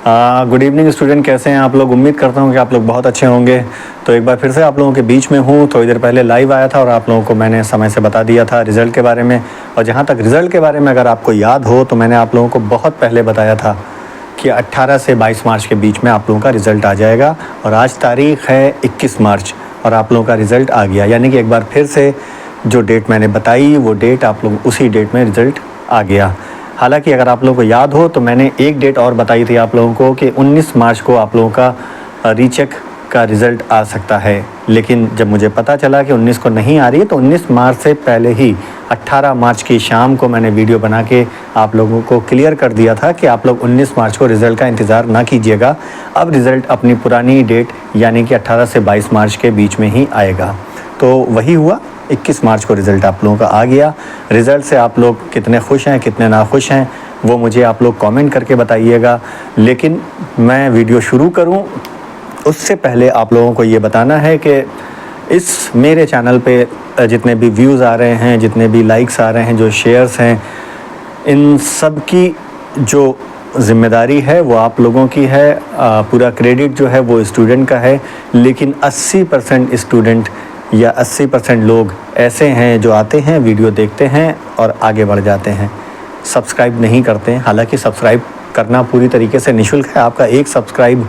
Good evening student, कैसे हैं आप लोग। उम्मीद करता हूं कि आप लोग बहुत अच्छे होंगे। तो एक बार फिर से आप लोगों के बीच में हूं। थोड़ी देर पहले लाइव आया था और आप लोगों को मैंने समय से बता दिया था रिज़ल्ट के बारे में। और जहां तक रिज़ल्ट के बारे में अगर आपको याद हो तो मैंने आप लोगों को बहुत पहले बताया था कि 18 से 22 मार्च के बीच में आप लोगों का रिज़ल्ट आ जाएगा। और आज तारीख़ है 21 मार्च और आप लोगों का रिज़ल्ट आ गया। यानी कि एक बार फिर से जो डेट मैंने बताई वो डेट आप लोग उसी डेट में रिज़ल्ट आ गया। हालांकि अगर आप लोगों को याद हो तो मैंने एक डेट और बताई थी आप लोगों को कि 19 मार्च को आप लोगों का रीचेक का रिज़ल्ट आ सकता है। लेकिन जब मुझे पता चला कि 19 को नहीं आ रही है तो 19 मार्च से पहले ही 18 मार्च की शाम को मैंने वीडियो बना के आप लोगों को क्लियर कर दिया था कि आप लोग 19 मार्च को रिज़ल्ट का इंतज़ार ना कीजिएगा। अब रिज़ल्ट अपनी पुरानी डेट यानी कि 18 से 22 मार्च के बीच में ही आएगा। तो वही हुआ, 21 मार्च को रिज़ल्ट आप लोगों का आ गया। रिज़ल्ट से आप लोग कितने खुश हैं कितने नाखुश हैं वो मुझे आप लोग कमेंट करके बताइएगा। लेकिन मैं वीडियो शुरू करूं उससे पहले आप लोगों को ये बताना है कि इस मेरे चैनल पे जितने भी व्यूज़ आ रहे हैं, जितने भी लाइक्स आ रहे हैं, जो शेयर्स हैं, इन सब की जो ज़िम्मेदारी है वो आप लोगों की है। पूरा क्रेडिट जो है वो स्टूडेंट का है। लेकिन 80% स्टूडेंट या 80% लोग ऐसे हैं जो आते हैं, वीडियो देखते हैं और आगे बढ़ जाते हैं, सब्सक्राइब नहीं करते हैं। हालांकि सब्सक्राइब करना पूरी तरीके से निःशुल्क है। आपका एक सब्सक्राइब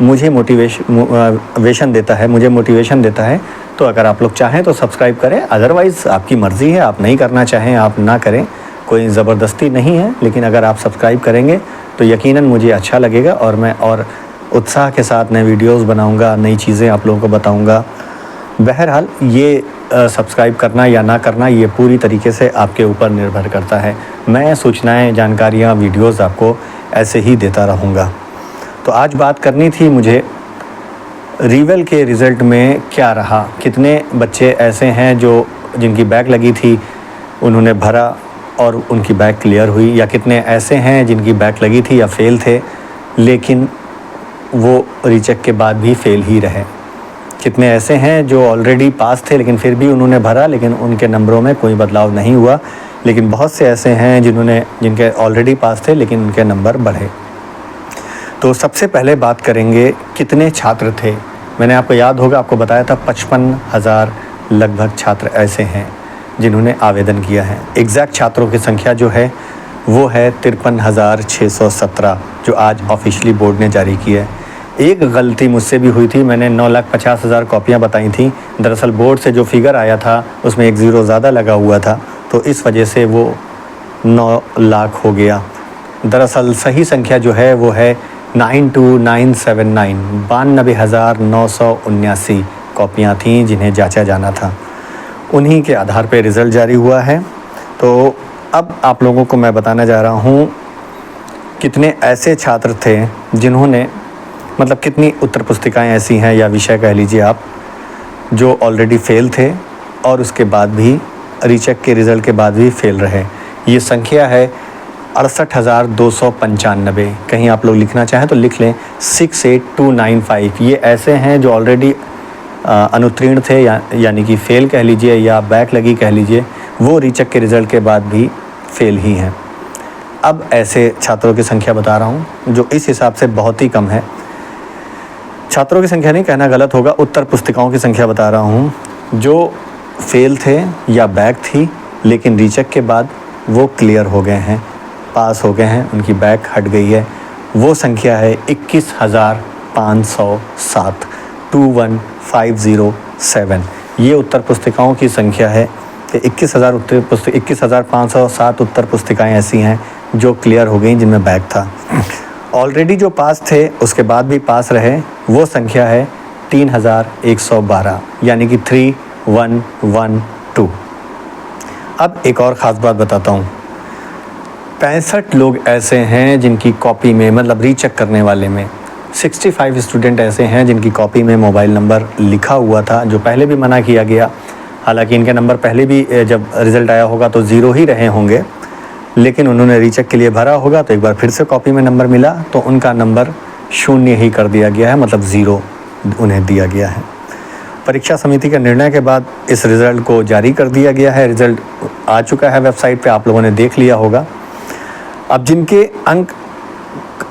मुझे मोटिवेशन देता है, मुझे मोटिवेशन देता है। तो अगर आप लोग चाहें तो सब्सक्राइब करें, अदरवाइज़ आपकी मर्ज़ी है, आप नहीं करना चाहें आप ना करें, कोई ज़बरदस्ती नहीं है। लेकिन अगर आप सब्सक्राइब करेंगे तो यकीनन मुझे अच्छा लगेगा और मैं और उत्साह के साथ नए वीडियोस बनाऊंगा, नई चीज़ें आप लोगों को बताऊंगा। बहरहाल ये सब्सक्राइब करना या ना करना ये पूरी तरीके से आपके ऊपर निर्भर करता है। मैं सूचनाएं, जानकारियाँ, वीडियोस आपको ऐसे ही देता रहूँगा। तो आज बात करनी थी मुझे रीवेल के रिज़ल्ट में क्या रहा। कितने बच्चे ऐसे हैं जो जिनकी बैक लगी थी उन्होंने भरा और उनकी बैक क्लियर हुई, या कितने ऐसे हैं जिनकी बैक लगी थी या फेल थे लेकिन वो रीचेक के बाद भी फेल ही रहे। कितने ऐसे हैं जो ऑलरेडी पास थे लेकिन फिर भी उन्होंने भरा लेकिन उनके नंबरों में कोई बदलाव नहीं हुआ। लेकिन बहुत से ऐसे हैं जिनके ऑलरेडी पास थे लेकिन उनके नंबर बढ़े। तो सबसे पहले बात करेंगे कितने छात्र थे। मैंने आपको याद होगा, आपको बताया था 55,000 लगभग छात्र ऐसे हैं जिन्होंने आवेदन किया है। एग्जैक्ट छात्रों की संख्या जो है वो है 53,617 जो आज ऑफिशियली बोर्ड ने जारी की है। एक गलती मुझसे भी हुई थी, मैंने 9,50,000 कॉपियाँ बताई थी। दरअसल बोर्ड से जो फिगर आया था उसमें एक ज़ीरो ज़्यादा लगा हुआ था तो इस वजह से वो 9 लाख हो गया। दरअसल सही संख्या जो है वो है 92,979 92,979 कॉपियाँ थीं जिन्हें जांचा जाना था। उन्हीं के आधार पे रिज़ल्ट जारी हुआ है। तो अब आप लोगों को मैं बताने जा रहा हूँ कितने ऐसे छात्र थे जिन्होंने, मतलब कितनी उत्तर पुस्तिकाएं ऐसी हैं या विषय कह लीजिए आप, जो ऑलरेडी फेल थे और उसके बाद भी रीचेक के रिज़ल्ट के बाद भी फेल रहे। ये संख्या है 68,295। कहीं आप लोग लिखना चाहें तो लिख लें 68,295। ये ऐसे हैं जो ऑलरेडी अनुत्तीर्ण थे यानी कि फ़ेल कह लीजिए या बैक लगी कह लीजिए, वो रीचेक के रिज़ल्ट के बाद भी फ़ेल ही हैं। अब ऐसे छात्रों की संख्या बता रहा हूँ जो इस हिसाब से बहुत ही कम है। छात्रों की संख्या नहीं कहना गलत होगा, उत्तर पुस्तिकाओं की संख्या बता रहा हूँ जो फ़ेल थे या बैक थी लेकिन रीचेक के बाद वो क्लियर हो गए हैं, पास हो गए हैं, उनकी बैक हट गई है। वो संख्या है 21,507 21,507। ये उत्तर पुस्तिकाओं की संख्या है कि 21,507 उत्तर पुस्तिकाएं ऐसी हैं जो क्लियर हो गई जिनमें बैक था। ऑलरेडी जो पास थे उसके बाद भी पास रहे वो संख्या है 3,112 यानी कि 3112। अब एक और ख़ास बात बताता हूँ, 65 लोग ऐसे हैं जिनकी कॉपी में, मतलब रीचेक करने वाले में 65 स्टूडेंट ऐसे हैं जिनकी कॉपी में मोबाइल नंबर लिखा हुआ था, जो पहले भी मना किया गया। हालांकि इनके नंबर पहले भी जब रिज़ल्ट आया होगा तो ज़ीरो ही रहे होंगे, लेकिन उन्होंने रीचेक के लिए भरा होगा तो एक बार फिर से कॉपी में नंबर मिला तो उनका नंबर 0 ही कर दिया गया है, मतलब 0 उन्हें दिया गया है। परीक्षा समिति के निर्णय के बाद इस रिज़ल्ट को जारी कर दिया गया है। रिज़ल्ट आ चुका है वेबसाइट पे, आप लोगों ने देख लिया होगा। अब जिनके अंक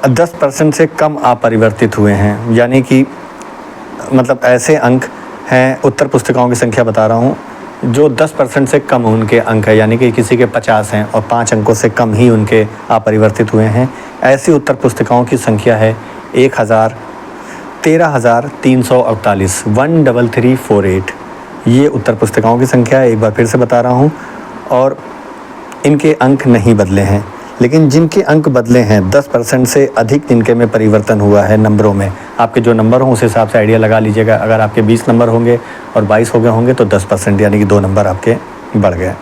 10% से कम अपरिवर्तित हुए हैं, यानी कि मतलब ऐसे अंक हैं, उत्तर पुस्तिकाओं की संख्या बता रहा हूँ, जो 10% से कम उनके अंक है, यानी कि किसी के 50 हैं और 5 अंकों से कम ही उनके अपरिवर्तित हुए हैं। ऐसी उत्तर पुस्तिकाओं की संख्या है 13,348, 13348। ये उत्तर पुस्तिकाओं की संख्या है, एक बार फिर से बता रहा हूँ। और इनके अंक नहीं बदले हैं, लेकिन जिनके अंक बदले हैं 10% से अधिक जिनके में परिवर्तन हुआ है नंबरों में, आपके जो नंबर हों उस हिसाब से आइडिया लगा लीजिएगा। अगर आपके 20 नंबर होंगे और 22 हो गए होंगे तो 10%, यानी कि 2 नंबर आपके बढ़ गए।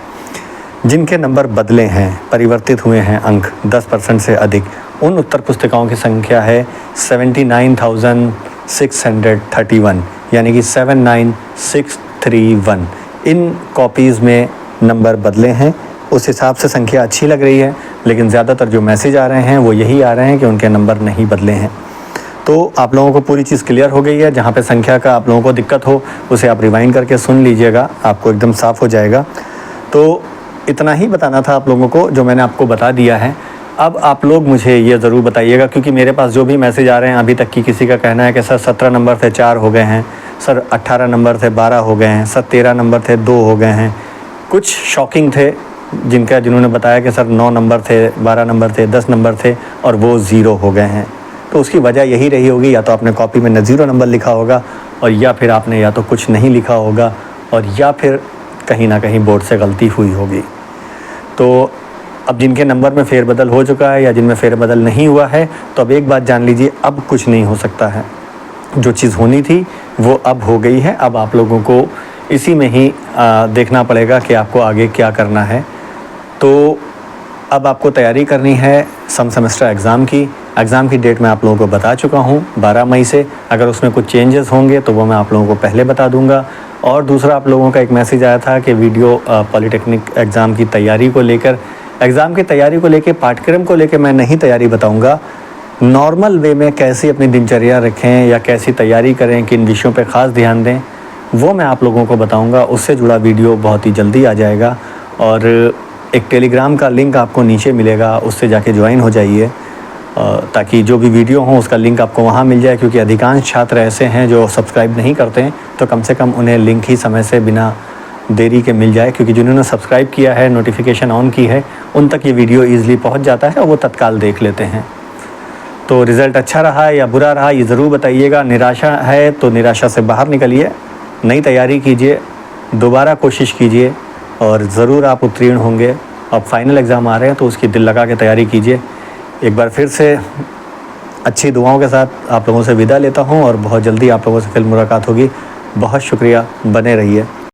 जिनके नंबर बदले हैं, परिवर्तित हुए हैं अंक 10% से अधिक, उन उत्तर पुस्तिकाओं की संख्या है 79,631, यानी कि 79631। इन कॉपीज़ में नंबर बदले हैं, उस हिसाब से संख्या अच्छी लग रही है, लेकिन ज़्यादातर जो मैसेज आ रहे हैं वो यही आ रहे हैं कि उनके नंबर नहीं बदले हैं। तो आप लोगों को पूरी चीज़ क्लियर हो गई है। जहाँ पे संख्या का आप लोगों को दिक्कत हो उसे आप रिवाइंड करके सुन लीजिएगा, आपको एकदम साफ़ हो जाएगा। तो इतना ही बताना था आप लोगों को, जो मैंने आपको बता दिया है। अब आप लोग मुझे ये ज़रूर बताइएगा, क्योंकि मेरे पास जो भी मैसेज आ रहे हैं अभी तक की, किसी का कहना है कि सर 17 नंबर थे 4 हो गए हैं, सर 18 नंबर थे 12 हो गए हैं, सर 13 नंबर थे 2 हो गए हैं। कुछ शॉकिंग थे जिन्होंने बताया कि सर 9 नंबर थे, 12 नंबर थे, 10 नंबर थे और वो 0 हो गए हैं। तो उसकी वजह यही रही होगी, या तो आपने कॉपी में 0 नंबर लिखा होगा, और या फिर आपने या तो कुछ नहीं लिखा होगा, और या फिर कहीं ना कहीं बोर्ड से गलती हुई होगी। तो अब जिनके नंबर में फेरबदल हो चुका है या जिनमें फेरबदल नहीं हुआ है, तो अब एक बात जान लीजिए, अब कुछ नहीं हो सकता है। जो चीज़ होनी थी वो अब हो गई है। अब आप लोगों को इसी में ही देखना पड़ेगा कि आपको आगे क्या करना है। तो अब आपको तैयारी करनी है सम सेमेस्टर एग्ज़ाम की डेट मैं आप लोगों को बता चुका हूँ 12 मई से। अगर उसमें कुछ चेंजेस होंगे तो वो मैं आप लोगों को पहले बता दूंगा। और दूसरा, आप लोगों का एक मैसेज आया था कि वीडियो पॉलिटेक्निक एग्ज़ाम की तैयारी को लेकर, पाठ्यक्रम को लेकर मैं नहीं तैयारी बताऊँगा। नॉर्मल वे में कैसे अपनी दिनचर्या रखें या कैसी तैयारी करें, किन विषयों पर ख़ास ध्यान दें, वो मैं आप लोगों को बताऊँगा। उससे जुड़ा वीडियो बहुत ही जल्दी आ जाएगा। और एक टेलीग्राम का लिंक आपको नीचे मिलेगा, उससे जाके ज्वाइन हो जाइए, ताकि जो भी वीडियो हो उसका लिंक आपको वहाँ मिल जाए। क्योंकि अधिकांश छात्र ऐसे हैं जो सब्सक्राइब नहीं करते हैं, तो कम से कम उन्हें लिंक ही समय से बिना देरी के मिल जाए। क्योंकि जिन्होंने सब्सक्राइब किया है, नोटिफिकेशन ऑन की है, उन तक ये वीडियो ईज़िली पहुँच जाता है और वो तत्काल देख लेते हैं। तो रिज़ल्ट अच्छा रहा या बुरा रहा ये ज़रूर बताइएगा। निराशा है तो निराशा से बाहर निकलिए, नई तैयारी कीजिए, दोबारा कोशिश कीजिए और ज़रूर आप उत्तीर्ण होंगे। अब फाइनल एग्ज़ाम आ रहे हैं तो उसकी दिल लगा के तैयारी कीजिए। एक बार फिर से अच्छी दुआओं के साथ आप लोगों से विदा लेता हूं और बहुत जल्दी आप लोगों से फिर मुलाकात होगी। बहुत शुक्रिया, बने रहिए।